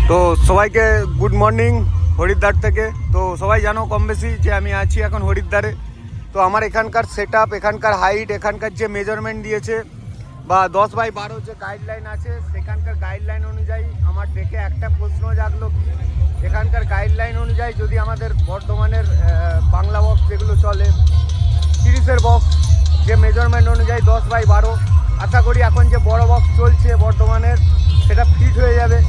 তো সবাইকে good morning Haridwar থেকে। তো সবাই জানো কম বেশি যে আমি আছি এখন হরিদ্বারে। তো আমার এখানকার সেট আপ, এখানকার হাইট, এখানকার যে মেজারমেন্ট দিয়েছে বা 10/12 যে গাইডলাইন আছে, সেখানকার গাইডলাইন অনুযায়ী আমার দেখে একটা প্রশ্ন জাগলো কি, এখানকার গাইডলাইন অনুযায়ী যদি আমাদের বর্ধমানের বাংলা বক্স যেগুলো চলে 30-এর বক্স, যে মেজারমেন্ট অনুযায়ী 10/12, আশা করি এখন যে বড় বক্স চলছে বর্ধমানের সেটা ফিট হয়ে যাবে।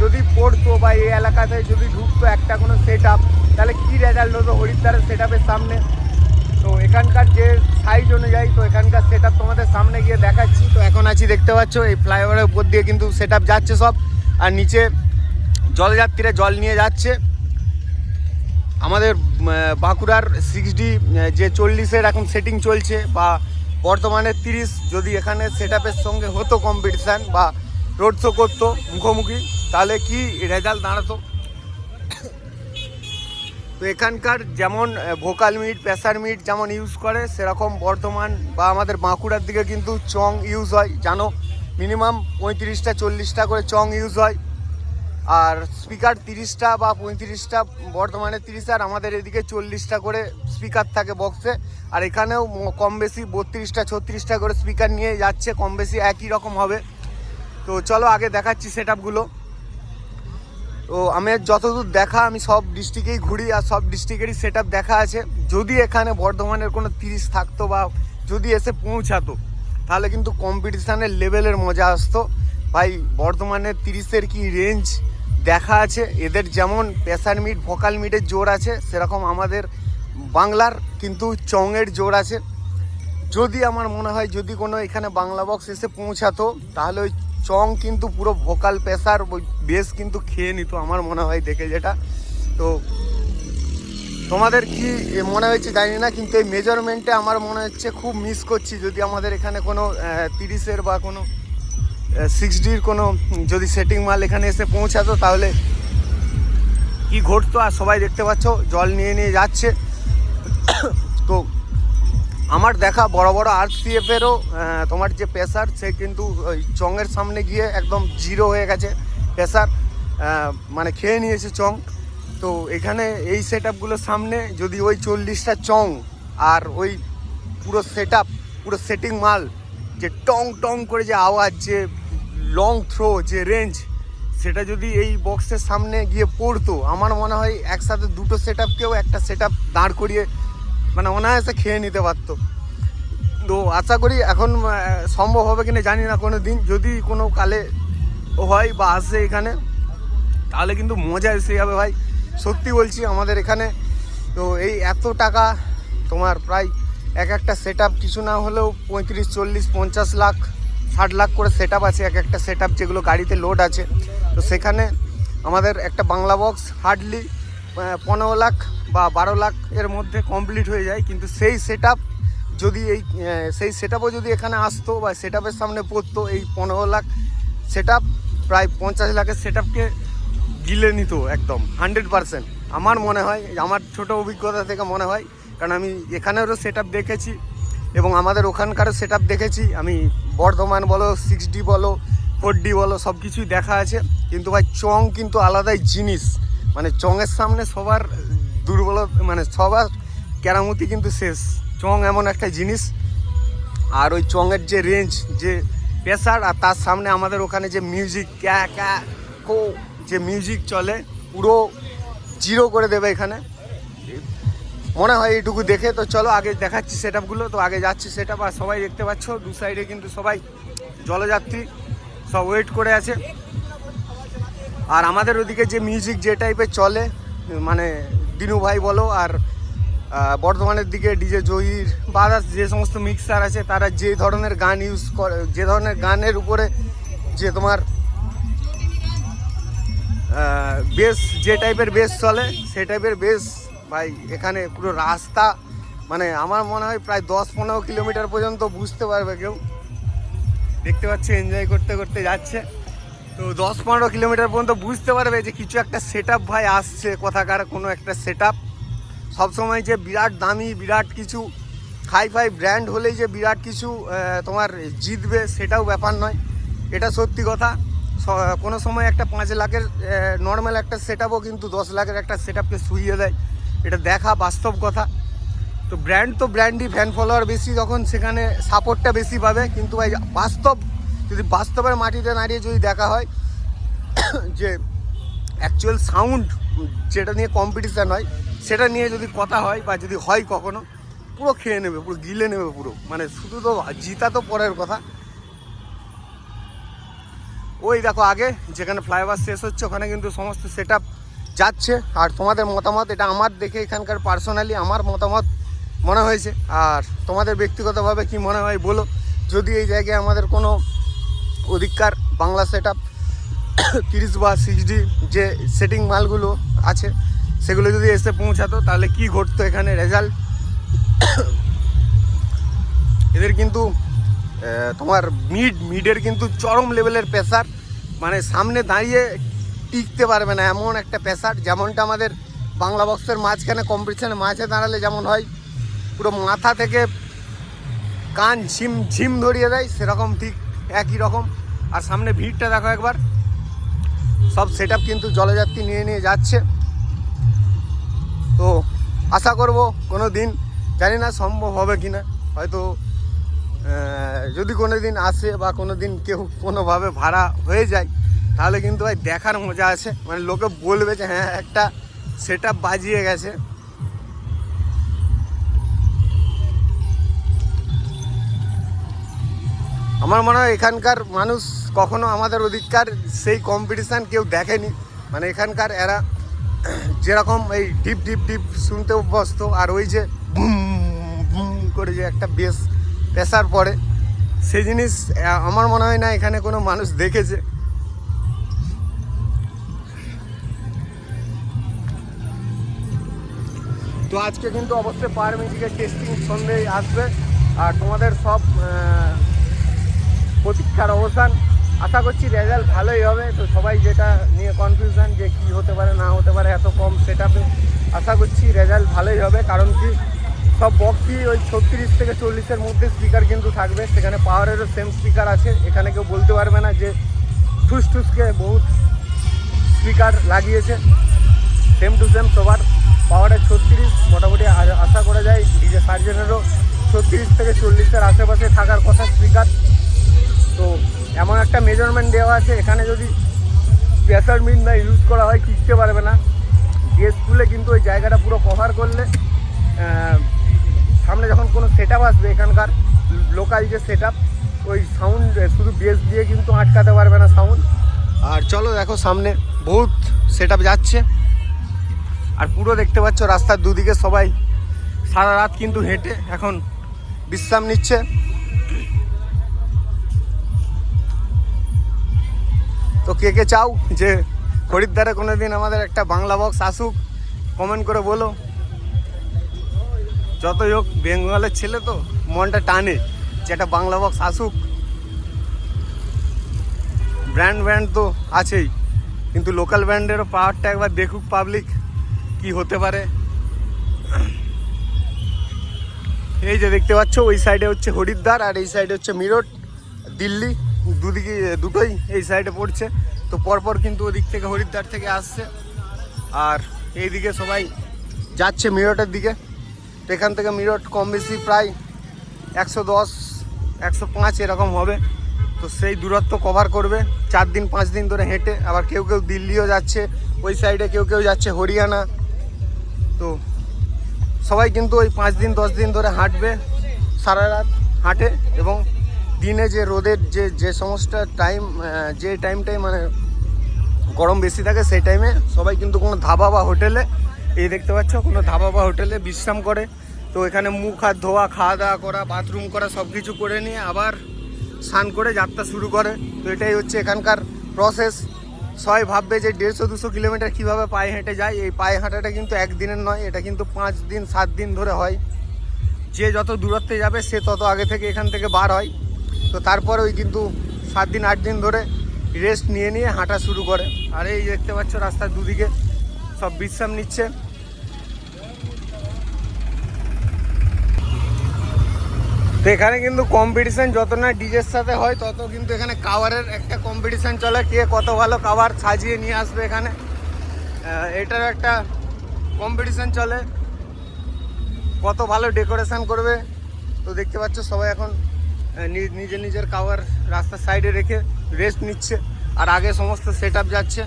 যদি পড়তো বা এই এলাকাতে যদি ঢুকতো একটা কোনো সেট আপ, তাহলে কী রেজাল্ট হতো হরিদ্বারের সেট আপের সামনে। তো এখানকার যে সাইজ অনুযায়ী তো এখানকার সেট আপ তোমাদের সামনে গিয়ে দেখাচ্ছি। তো এখন আছি, দেখতে পাচ্ছ এই ফ্লাইওভারের উপর দিয়ে কিন্তু সেট আপ যাচ্ছে সব, আর নিচে জলযাত্রীরা জল নিয়ে যাচ্ছে। আমাদের বাঁকুড়ার 60 যে 40-এর এখন সেটিং চলছে বা বর্তমানে 30, যদি এখানে সেট আপের সঙ্গে হতো কম্পিটিশান বা রোড শো করতো মুখোমুখি, তাহলে কি রেজাল্ট দাঁড়াতো। তো এখানকার যেমন ভোকাল মিট, প্রেসার মিট যেমন ইউজ করে, সেরকম বর্ধমান বা আমাদের বাঁকুড়ার দিকে কিন্তু চং ইউজ হয়। জানো মিনিমাম 35টা 40টা করে চং ইউজ হয়, আর স্পিকার 30টা বা 35টা, বর্তমানে 30, আর আমাদের এদিকে 40টা করে স্পিকার থাকে বক্সে। আর এখানেও কম বেশি 32টা 36টা করে স্পিকার নিয়ে যাচ্ছে, কম বেশি একই রকম হবে। তো চলো আগে দেখাচ্ছি সেট আপগুলো। তো আমি যতদূর দেখা, আমি সব ডিস্ট্রিক্টেই ঘুরি আর সব ডিস্ট্রিক্টেরই সেট আপ দেখা আছে। যদি এখানে বর্ধমানের কোনো 30 থাকতো বা যদি এসে পৌঁছাতো, তাহলে কিন্তু কম্পিটিশানের লেভেলের মজা আসতো। ভাই বর্ধমানের 30-এর কি রেঞ্জ দেখা আছে, এদের যেমন প্রেসার মিট ভোকাল মিটের জোর আছে, সেরকম আমাদের বাংলার কিন্তু চংয়ের জোর আছে। যদি আমার মনে হয় যদি কোনো এখানে বাংলা বক্স এসে পৌঁছাতো, তাহলে ওই চং কিন্তু পুরো ভোকাল প্রেসার ওই বেস কিন্তু খেয়ে নিত আমার মনে হয় দেখে যেটা। তো তোমাদের কি মনে হয়েছে জানি না, কিন্তু এই মেজারমেন্টে আমার মনে হচ্ছে খুব মিস করছি। যদি আমাদের এখানে কোনো 30-এর বা কোনো 60-র কোনো যদি সেটিং মাল এখানে এসে পৌঁছাতো, তাহলে কি ঘটতো। আর সবাই দেখতে পাচ্ছ জল নিয়ে নিয়ে যাচ্ছে। তো আমার দেখা বড় বড় RCF-এরও তোমার যে প্রেসার, সে কিন্তু ওই চংয়ের সামনে গিয়ে একদম জিরো হয়ে গেছে প্রেসার, মানে খেয়ে নিয়েছে চং। তো এখানে এই সেট আপগুলোর সামনে যদি ওই 40টা চং আর ওই পুরো সেট আপ, পুরো সেটিং মাল, যে টং টং করে যে আওয়াজ, যে লং থ্রো, যে রেঞ্জ, সেটা যদি এই বক্সের সামনে গিয়ে পড়তো, আমার মনে হয় একসাথে দুটো সেট আপকেও একটা সেট আপ দাঁড় করিয়ে মানে অনায়াসে খেয়ে নিতে পারতো। তো আশা করি এখন সম্ভব হবে কিনা জানি না, কোনো দিন যদি কোনো কালে হয় বা আসে এখানে, তাহলে কিন্তু মজা এসে যাবে ভাই, সত্যি বলছি। আমাদের এখানে তো এই এত টাকা, তোমার প্রায় একটা সেট আপ কিছু না হলেও 35, 40, 50 লাখ, 60 লাখ করে সেট আপ আছে এক একটা সেট আপ, যেগুলো গাড়িতে লোড আছে। তো সেখানে আমাদের একটা বাংলা বক্স হার্ডলি 15 লাখ বা 12 লাখ এর মধ্যে কমপ্লিট হয়ে যায়। কিন্তু সেই সেট আপ যদি সেই সেট আপও যদি এখানে আসতো বা সেট আপের সামনে পড়তো, এই 15 লাখ সেট আপ প্রায় 50 লাখের সেট আপকে গিলে নিত একদম 100%। আমার মনে হয়, আমার ছোট অভিজ্ঞতা থেকে মনে হয়, কারণ আমি এখানেরও সেট আপ দেখেছি এবং আমাদের ওখানকারও সেট আপ দেখেছি। আমি বর্ধমান বলো, 6D বলো, 4D বলো, সব কিছুই দেখা আছে। কিন্তু ভাই চং কিন্তু আলাদাই জিনিস, মানে চংয়ের সামনে সবার দুর্বল, মানে সবার কেরামতি কিন্তু শেষ। চং এমন একটা জিনিস, আর ওই চংয়ের যে রেঞ্জ, যে প্রেসার, আর তার সামনে আমাদের ওখানে যে মিউজিক ক্যা ক্যা কো যে মিউজিক চলে, পুরো জিরো করে দেবে এখানে মনে হয় এইটুকু দেখে। তো চলো আগে দেখাচ্ছি সেট আপগুলো। তো আগে যাচ্ছি সেট আপ, আর সবাই দেখতে পাচ্ছ দু সাইডে কিন্তু সবাই জলযাত্রী সব ওয়েট করে আছে। আর আমাদের ওদিকে যে মিউজিক যে টাইপের চলে, মানে দিনু ভাই বলো, আর বর্ধমানের দিকে ডিজে জহির বা আদার্স যে সমস্ত মিক্সার আছে, তারা যে ধরনের গান ইউজ করে, যে ধরনের গানের উপরে যে তোমার বেস, যে টাইপের বেস চলে, সেই টাইপের বেস ভাই এখানে পুরো রাস্তা, মানে আমার মনে হয় প্রায় 10-15 কিলোমিটার পর্যন্ত বুঝতে পারবে কেউ। দেখতে পাচ্ছে এনজয় করতে করতে যাচ্ছে। তো 10-15 কিলোমিটার পর্যন্ত বুঝতে পারবে যে কিছু একটা সেট আপ ভাই আসছে, কোথাকার কোনো একটা সেট আপ। সবসময় যে বিরাট দামি, বিরাট কিছু হাই ফাই ব্র্যান্ড হলেই যে বিরাট কিছু তোমার জিতবে, সেটাও ব্যাপার নয়। এটা সত্যি কথা। কোনো সময় একটা 5 লাখের নর্মাল একটা সেট আপও কিন্তু 10 লাখের একটা সেট আপকে শুইয়ে দেয়, এটা দেখা বাস্তব কথা। তো ব্র্যান্ডই, ফ্যান ফলোয়ার বেশি যখন সেখানে সাপোর্টটা বেশি পাবে। কিন্তু ভাই বাস্তব, যদি বাস্তবের মাটিতে দাঁড়িয়ে যদি দেখা হয় যে অ্যাকচুয়াল সাউন্ড যেটা নিয়ে কম্পিটিশান হয়, সেটা নিয়ে যদি কথা হয় বা যদি হয় কখনো, পুরো খেয়ে নেবে, পুরো গিলে নেবে পুরো। মানে শুধু তো জিতা তো পরের কথা। ওই দেখো আগে যেখানে ফ্লাইওভার শেষ হচ্ছে ওখানে কিন্তু সমস্ত সেট আপ যাচ্ছে। আর তোমাদের মতামত, এটা আমার দেখে এখানকার পার্সোনালি আমার মতামত মনে হয়েছে। আর তোমাদের ব্যক্তিগতভাবে কি মনে হয় বলো। যদি এই জায়গায় আমাদের কোনো অধিকার বাংলা সেট আপ 30 বা 60 যে সেটিং মালগুলো আছে সেগুলো যদি এসে পৌঁছাতো, তাহলে কি ঘটতো এখানে রেজাল্ট। এদের কিন্তু তোমার মিডের কিন্তু চরম লেভেলের প্রেসার, মানে সামনে দাঁড়িয়ে টিকতে পারবে না এমন একটা প্রেসার। যেমনটা আমাদের বাংলা বক্সের মাঝখানে কম্পিটিশানে মাঝে দাঁড়ালে যেমন হয়, পুরো মাথা থেকে কান ঝিম ধরিয়ে দেয়, সেরকম ঠিক একই রকম। আর সামনে ভিড়টা দেখো একবার, সব সেট আপ কিন্তু জলযাত্রী নিয়ে যাচ্ছে। তো আশা করব কোনো দিন, জানি না সম্ভব হবে কি না, হয়তো যদি কোনো দিন আসে বা কোনো দিন কেউ কোনোভাবে ভাড়া হয়ে যায়, তাহলে কিন্তু ভাই দেখার মজা আছে। মানে লোকে বলবে যে হ্যাঁ একটা সেট আপ বাজিয়ে গেছে। আমার মনে হয় এখানকার মানুষ কখনো আমাদের ওদিককার সেই কম্পিটিশান কেউ দেখেনি। মানে এখানকার এরা যেরকম এই ডিপ ডিপ ডিপ শুনতে অভ্যস্ত, আর ওই যে বুম বুম করে যে একটা বেস প্রেসার পড়ে, সেই জিনিস আমার মনে হয় না এখানে কোনো মানুষ দেখেছে। তো আজকে কিন্তু অবশ্যই পাওয়ার মিউজিকের টেস্টিং সন্ধ্যেই আসবে। আর তোমাদের সব প্রতীক্ষার অবসান, আশা করছি রেজাল্ট ভালোই হবে। তো সবাই যেটা নিয়ে কনফিউশন যে কি হতে পারে না হতে পারে এত কম সেট আপে, আশা করছি রেজাল্ট ভালোই হবে। কারণ কি সব বক্সই ওই 36 থেকে 40-এর মধ্যে স্পিকার কিন্তু থাকবে। সেখানে পাওয়ারেরও সেম স্পিকার আছে, এখানে কেউ বলতে পারবে না যে ঠুসকে বহুত স্পিকার লাগিয়েছে। সেম টু সেম সবার পাওয়ারের 36, মোটামুটি আশা করা যায় ডিজে সার্জেনেরও 36 থেকে 40-এর আশেপাশে থাকার কথা স্পিকার। তো এমন একটা মেজারমেন্ট দেওয়া আছে, এখানে যদি প্রেসার মিট না ইউজ করা হয় টিকতে পারবে না। বেস তুলে কিন্তু ওই জায়গাটা পুরো কভার করলে সামনে যখন কোনো সেট আপ আসবে, এখানকার লোকাল যে সেট আপ, ওই সাউন্ড শুধু বেস দিয়ে কিন্তু আটকাতে পারবে না সাউন্ড। আর চলো দেখো সামনে বহুত সেট আপ যাচ্ছে। আর পুরো দেখতে পাচ্ছ রাস্তার দুদিকে সবাই সারা রাত কিন্তু হেঁটে এখন বিশ্রাম নিচ্ছে। তো কে কে চাও যে হরিদ্বারে কোনো দিন আমাদের একটা বাংলা বক্স আসুক, কমেন্ট করে বলো। যতই হোক বেঙ্গলের ছেলে তো মনটা টানে যে একটা বাংলা বক্স আসুক। ব্র্যান্ড তো আছেই, কিন্তু লোকাল ব্র্যান্ডেরও পাওয়ারটা একবার দেখুক পাবলিক কি হতে পারে। এই যে দেখতে পাচ্ছ ওই সাইডে হচ্ছে হরিদ্বার আর এই সাইডে হচ্ছে মিরট, দিল্লি, দুদিকে দুটোই এই সাইডে পড়ছে। তো পরপর কিন্তু ওদিক থেকে হরিদ্বার থেকে আসছে, আর এইদিকে সবাই যাচ্ছে মিরটের দিকে। তো এখান থেকে মিরট কম বেশি প্রায় 110-105 এরকম হবে। তো সেই দূরত্ব কভার করবে 4 দিন 5 দিন ধরে হেঁটে। আবার কেউ দিল্লিও যাচ্ছে ওই সাইডে, কেউ যাচ্ছে হরিয়ানা। তো সবাই কিন্তু ওই 5 দিন 10 দিন ধরে হাঁটবে, সারা রাত হাঁটে। এবং দিনে যে রোদের যে সমস্ত যে টাইমটাই মানে গরম বেশি থাকে, সেই টাইমে সবাই কিন্তু কোনো ধাবা বা হোটেলে, এই দেখতে পাচ্ছ কোনো ধাবা বা হোটেলে বিশ্রাম করে। তো এখানে মুখ হাত ধোয়া, খাওয়া দাওয়া করা, বাথরুম করা, সব কিছু করে নিয়ে আবার স্নান করে যাত্রা শুরু করে। তো এটাই হচ্ছে এখানকার প্রসেস। সবাই ভাববে যে 150-200 কিলোমিটার কীভাবে পায়ে হেঁটে যায়। এই পায়ে হাঁটাটা কিন্তু একদিনের নয়, এটা কিন্তু 5 দিন 7 দিন ধরে হয়। যে যত দূরত্বে যাবে সে তত আগে থেকে এখান থেকে বার হয়। তো তারপরে ওই কিন্তু 7 দিন 8 দিন ধরে রেস্ট নিয়ে হাঁটা শুরু করে। আর এই দেখতে পাচ্ছ রাস্তার দুদিকে সব বিশ্রাম নিচ্ছে। তো এখানে কিন্তু কম্পিটিশন যত না ডিজের সাথে হয় তত কিন্তু এখানে কাভারের একটা কম্পিটিশন চলে, কে কত ভালো কাভার সাজিয়ে নিয়ে আসবে এখানে, এটার একটা কম্পিটিশন চলে, কত ভালো ডেকোরেশন করবে। তো দেখতে পাচ্ছ সবাই এখন নিজের নিজের কাভার রাস্তার সাইডে রেখে রেস্ট নিচ্ছে, আর আগে সমস্ত সেট আপ যাচ্ছে।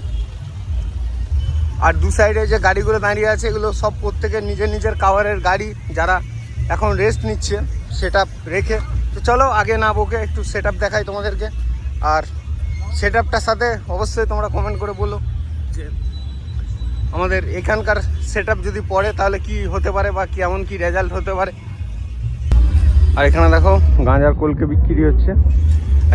আর দু সাইডে যে গাড়িগুলো দাঁড়িয়ে আছে এগুলো সব প্রত্যেকের নিজের নিজের কাভারের গাড়ি, যারা এখন রেস্ট নিচ্ছে সেট আপ রেখে। তো চলো আগে না বকে একটু সেট আপ দেখাই তোমাদেরকে, আর সেট আপটার সাথে অবশ্যই তোমরা কমেন্ট করে বলো যে আমাদের এখানকার সেট আপ যদি পড়ে তাহলে কি হতে পারে বা কেমন কি রেজাল্ট হতে পারে। আর এখানে দেখো গাঁজার কলকে বিক্রি হচ্ছে,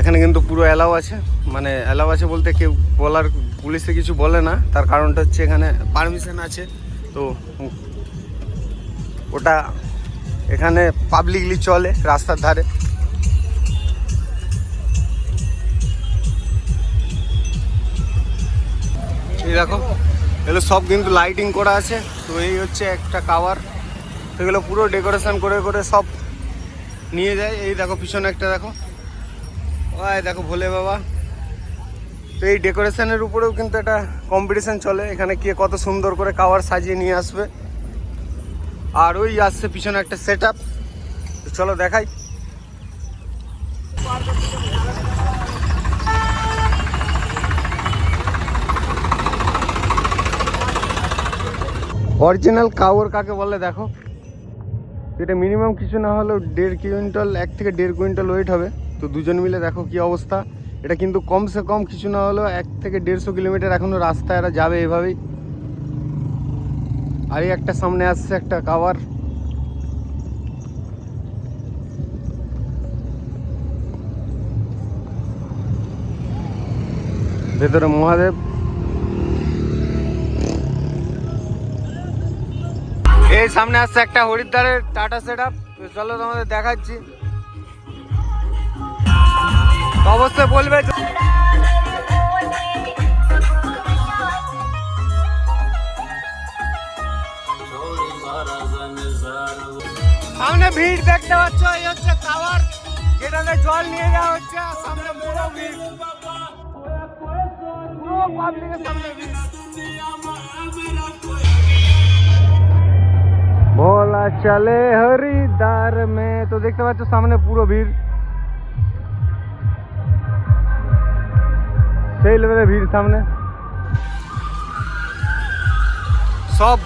এখানে কিন্তু পুরো অ্যালাউ আছে, মানে অ্যালাউ আছে বলতে কেউ বলার, পুলিশে কিছু বলে না, তার কারণটা হচ্ছে এখানে পারমিশন আছে। তো ওটা এখানে পাবলিকলি চলে রাস্তার ধারে। এই দেখো এগুলো সব কিন্তু লাইটিং করা আছে। তো এই হচ্ছে একটা কাভার, সেগুলো পুরো ডেকোরেশন করে করে সব নিয়ে যায়। এই দেখো পিছনে একটা দেখো, ওই দেখো ভোলে বাবা। তো এই ডেকোরেশনের উপরেও কিন্তু একটা কম্পিটিশন চলে, এখানে কে কত সুন্দর করে কাভার সাজিয়ে নিয়ে আসবে। আর ওই আসছে পিছনে একটা সেট আপ, চলো দেখাই। অরিজিনাল কাভার কাকে বলে দেখো, এটা মিনিমাম কিছু না হলেও 1.5 কুইন্টাল, 1 থেকে 1.5 কুইন্টাল ওয়েট হবে। তো দুজন মিলে দেখো কি অবস্থা। এটা কিন্তু কমসে কম কিছু না হলেও 1 থেকে 150 কিলোমিটার এখনো রাস্তা এরা যাবে এভাবেই। আর এই একটা সামনে আসছে একটা কাভার, ভেতরে মহাদেব। এই সামনে আসছে একটা হরিদ্বারের টাটা সেট আপ, চলো তোমাদের দেখাচ্ছি। অবশ্যই বলবে সামনে ভিড় দেখতে পাচ্ছ, এই হচ্ছে কাভার যেটাতে জল নিয়ে যাওয়া হচ্ছে। সামনে পুরো ভিড়, পুরো পাবলিকের সামনে ভিড়। ভোলা চলে হরিদ্বার মে। তো দেখতে পাচ্ছ সামনে পুরো ভিড়, সেই লেভেলে ভিড় সামনে। সব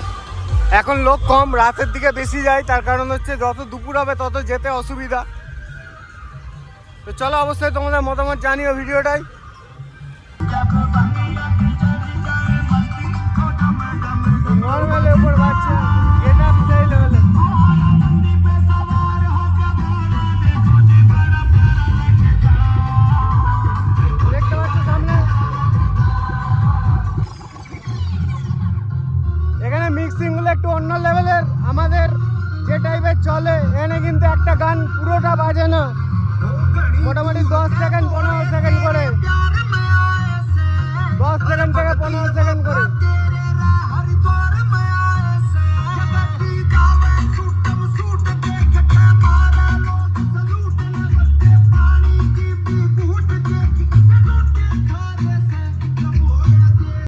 এখন লোক কম, রাতের দিকে বেশি যায়, তার কারণ হচ্ছে যত দুপুর হবে তত যেতে অসুবিধা। তো চলো অবশ্যই তোমাদের মতামত জানিও ভিডিওটাই। নর্মালে উপর বাচ্চা এটা সেই লেভেলে। দেখতে পাচ্ছ সামনে এখানে মিক্সিং গুলো একটু অন্য লেভেলের, আমাদের যে টাইপের চলে এখানে কিন্তু একটা গান পুরোটা বাজে না, মোটামুটি 10 সেকেন্ড 15 সেকেন্ড করে, 10 সেকেন্ড থেকে 15 সেকেন্ড করে।